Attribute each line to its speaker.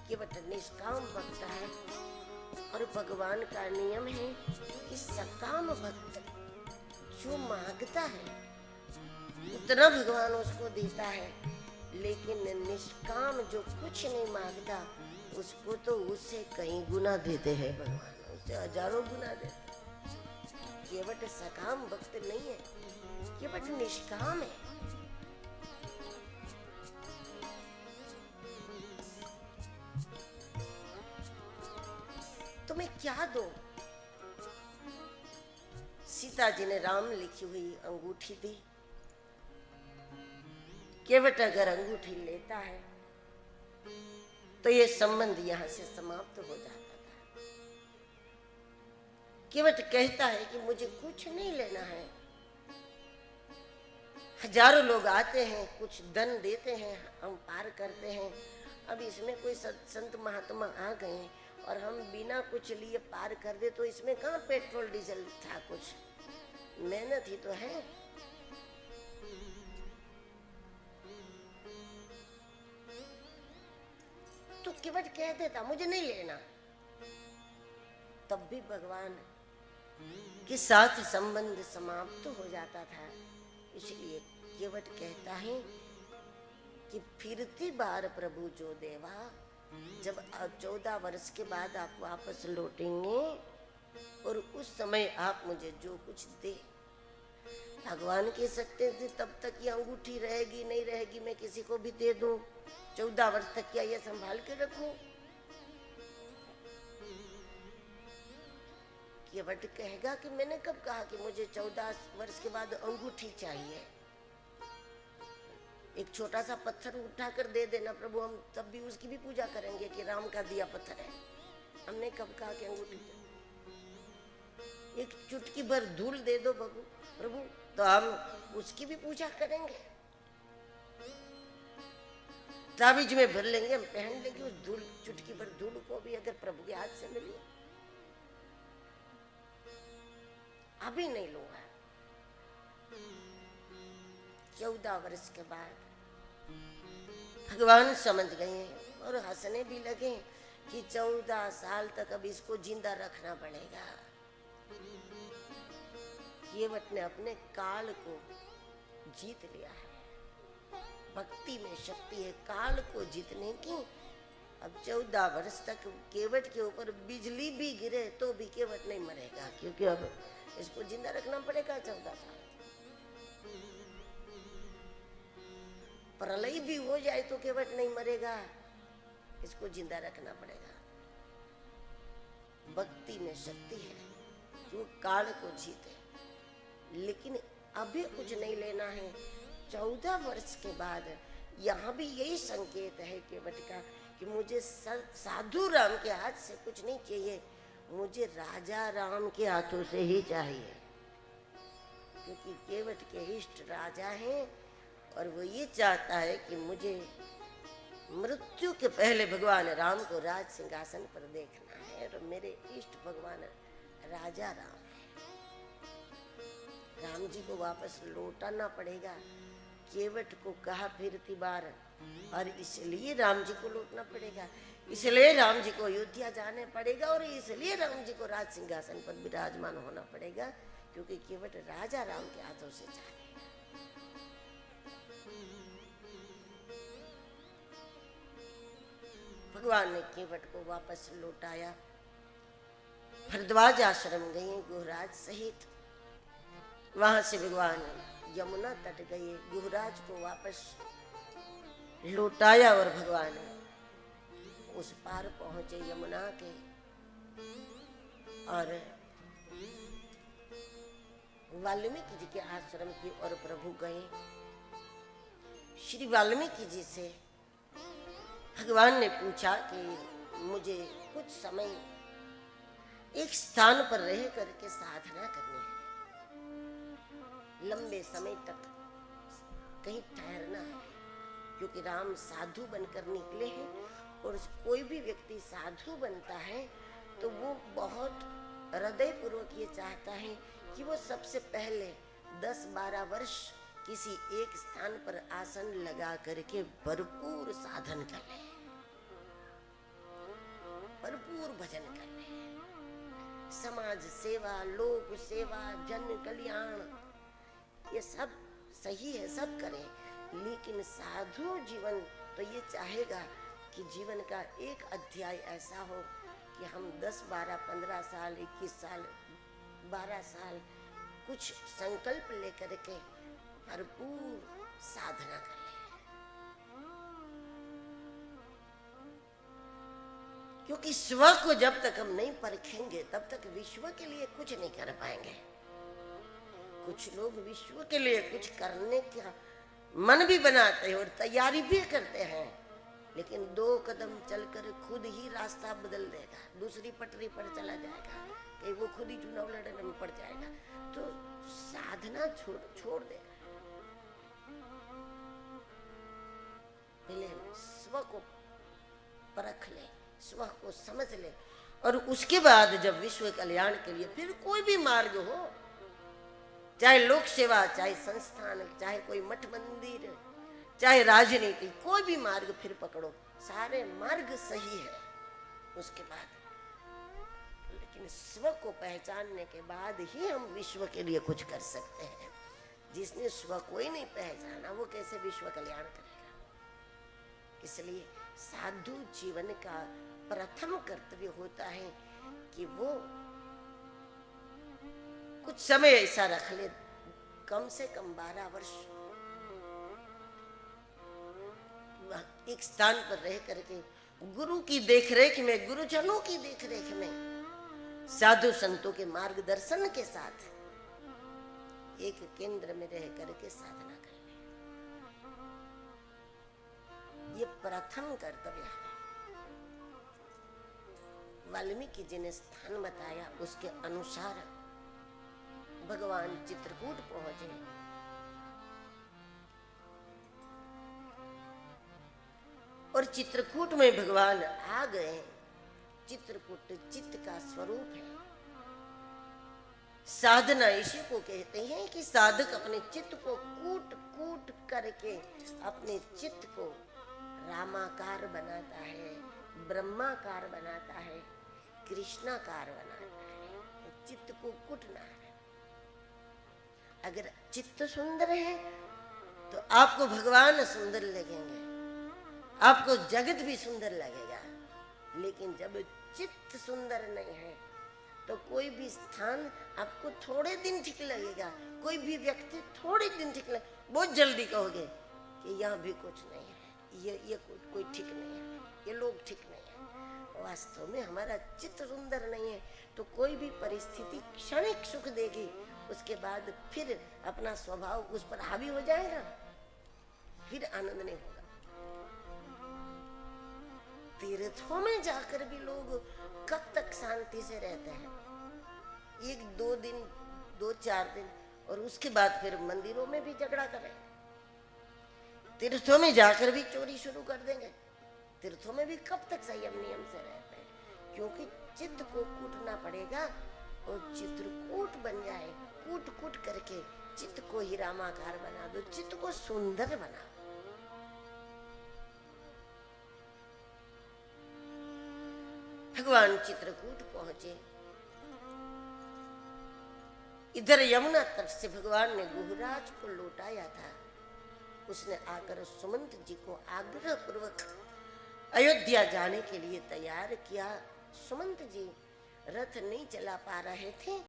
Speaker 1: केवट निष्काम भक्त है। और भगवान का नियम है कि सकाम भक्त जो मांगता है उतना भगवान उसको देता है, लेकिन निष्काम जो कुछ नहीं मांगता उसको तो उससे कई गुना देते हैं भगवान, उससे हजारों गुना देते। केवट सकाम भक्त नहीं है, केवट निष्काम है। तुम्हें क्या दो? सीता जी ने राम लिखी हुई अंगूठी दी। केवट अगर अंगूठी लेता है तो ये संबंध यहां से समाप्त हो जाता था। केवट कहता है कि मुझे कुछ नहीं लेना है। हजारों लोग आते हैं, कुछ धन देते हैं, हम पार करते हैं। अब इसमें कोई संत महात्मा आ गए और हम बिना कुछ लिए पार कर दे तो इसमें कहाँ पेट्रोल डीजल था, कुछ मेहनत ही तो है। तो केवट कह देता मुझे नहीं लेना, तब भी भगवान के साथ संबंध समाप्त हो जाता था। इसलिए केवट कहता है कि फिरती बार प्रभु जो देवा, जब 14 वर्ष के बाद आप वापस लौटेंगे और उस समय आप मुझे जो कुछ दे। भगवान कह सकते थे तब तक ये अंगूठी रहेगी नहीं रहेगी मैं किसी को भी दे दूं, 14 वर्ष तक क्या ये संभाल के रखूं? केवट कहेगा कि मैंने कब कहा कि मुझे 14 वर्ष के बाद अंगूठी चाहिए। एक छोटा सा पत्थर उठाकर दे देना प्रभु, हम तब भी उसकी भी पूजा करेंगे कि राम का दिया पत्थर है। हमने कब कहा कि अंगूठी? एक चुटकी भर धूल दे दो प्रभु, तो हम उसकी भी पूजा करेंगे। ताबीज में भर लेंगे, हम पहन लेंगे उस धूल, चुटकी भर धूल को भी अगर प्रभु के हाथ से मिली। अभी नहीं लूंगा। 14 वर्ष के बाद भगवान समझ गए और हंसने भी लगे कि 14 साल तक अब इसको जिंदा रखना पड़ेगा। केवट ने अपने काल को जीत लिया है। भक्ति में शक्ति है काल को जीतने की। अब 14 वर्ष तक केवट के ऊपर बिजली भी गिरे तो भी केवट नहीं मरेगा, क्योंकि अब इसको जिंदा रखना पड़ेगा 14 साल। प्रलय भी हो जाए तो केवट नहीं मरेगा, इसको जिंदा रखना पड़ेगा। भक्ति में शक्ति है जो काल को जीते। लेकिन अभी कुछ नहीं लेना है। 14 वर्ष के बाद यहाँ भी यही संकेत है केवट का कि मुझे साधु राम के हाथ से कुछ नहीं चाहिए, मुझे राजा राम के हाथों से ही चाहिए। क्योंकि केवट के इष्ट राजा हैं और वो ये चाहता है कि मुझे मृत्यु के पहले भगवान राम को राज सिंहासन पर देखना है। और मेरे इष्ट भगवान राजा राम है। राम जी को वापस लौटाना पड़ेगा। केवट को कहा फिरती बार, और इसलिए राम जी को लौटना पड़ेगा, इसलिए राम जी को अयोध्या जाने पड़ेगा और इसलिए राम जी को राज सिंहासन पर विराजमान होना पड़ेगा, क्योंकि केवट राजा राम के हाथों से जाएगा। भगवान ने केवट को वापस लौटाया। भरद्वाज आश्रम गए गुहराज सहित। वहां से भगवान यमुना तट गए, गुहराज को वापस लौटाया और भगवान उस पार पहुंचे यमुना के। और वाल्मीकि जी के आश्रम की ओर प्रभु गए। श्री वाल्मीकि जी से भगवान ने पूछा कि मुझे कुछ समय एक स्थान पर रह करके साधना करनी है, लंबे समय तक कहीं ठहरना है, क्योंकि राम साधु बनकर निकले हैं। और कोई भी व्यक्ति साधु बनता है तो वो बहुत हृदय पूर्वक ये चाहता है कि वो सबसे पहले 10-12 वर्ष किसी एक स्थान पर आसन लगा करके भरपूर साधन कर ले। भरपूर भजन कर ले, समाज सेवा, लोक सेवा, जन कल्याण, ये सब सही है, सब करें, लेकिन साधु जीवन तो ये चाहेगा कि जीवन का एक अध्याय ऐसा हो कि हम 10, 12, 15 साल, 21 साल, 12 साल कुछ संकल्प लेकर के भरपूर साधना कर ले। क्योंकि स्व को जब तक हम नहीं परखेंगे तब तक विश्व के लिए कुछ नहीं कर पाएंगे। कुछ लोग विश्व के लिए कुछ करने का मन भी बनाते हैं और तैयारी भी करते हैं, लेकिन 2 कदम चलकर खुद ही रास्ता बदल देगा, दूसरी पटरी पर चला जाएगा, कहीं वो खुद ही चुनाव लड़ने में पड़ जाएगा, तो साधना छोड़ दे। पहले स्व को परख ले, स्व को समझ ले, और उसके बाद जब विश्व कल्याण के लिए फिर कोई भी मार्ग हो, चाहे लोक सेवा, चाहे संस्थान, चाहे कोई मठ मंदिर, चाहे राजनीति, कोई भी मार्ग फिर पकड़ो, सारे मार्ग सही है उसके बाद। लेकिन स्व को पहचानने के बाद ही हम विश्व के लिए कुछ कर सकते हैं। जिसने स्व को ही नहीं पहचाना वो कैसे विश्व कल्याण करेगा। इसलिए साधु जीवन का प्रथम कर्तव्य होता है कि वो कुछ समय ऐसा रख ले, कम से कम 12 वर्ष एक स्थान पर रह करके गुरु की देखरेख में, गुरुजनों की देखरेख में, साधु संतों के मार्गदर्शन के साथ एक केंद्र में रह करके साधना कर ले। ये प्रथम कर्तव्य है। वाल्मीकि जी ने स्थान बताया, उसके अनुसार भगवान चित्रकूट पहुंचे। और चित्रकूट में भगवान आ गए। चित्रकूट चित्त का स्वरूप है। साधना इसी को कहते हैं कि साधक अपने चित्त को कूट कूट करके अपने चित्त को रामाकार बनाता है, ब्रह्माकार बनाता है, कृष्णाकार बनाता है। चित्त को कूटना है। अगर चित्त सुंदर है तो आपको भगवान सुंदर लगेंगे, आपको जगत भी सुंदर लगेगा। लेकिन जब चित्त सुंदर नहीं है तो कोई भी स्थान आपको थोड़े दिन ठीक लगेगा, कोई भी व्यक्ति थोड़े दिन ठीक लगे, बहुत जल्दी कहोगे कि यहाँ भी कुछ नहीं है, ये कोई ठीक नहीं है, ये लोग ठीक नहीं है। वास्तव में हमारा चित्त सुंदर नहीं है तो कोई भी परिस्थिति क्षणिक सुख देगी, उसके बाद फिर अपना स्वभाव उस पर हावी हो जाएगा, फिर आनंद नहीं होगा। तीर्थों में जाकर भी लोग कब तक शांति से रहते हैं? 1-2 दिन, 2-4 दिन, और उसके बाद फिर मंदिरों में भी झगड़ा करें, तीर्थों में जाकर भी चोरी शुरू कर देंगे। तीर्थों में भी कब तक संयम नियम से रहते हैं? क्योंकि चित्त को कूटना पड़ेगा और चित्रकूट बन जाए। कूट कूट करके चित्त को ही रामाकार बना दो, चित्त को सुंदर बनाओ। भगवान चित्रकूट पहुंचे। इधर यमुना तट से भगवान ने गुहराज को लौटाया था। उसने आकर सुमंत जी को आग्रह पूर्वक अयोध्या जाने के लिए तैयार किया। सुमंत जी रथ नहीं चला पा रहे थे।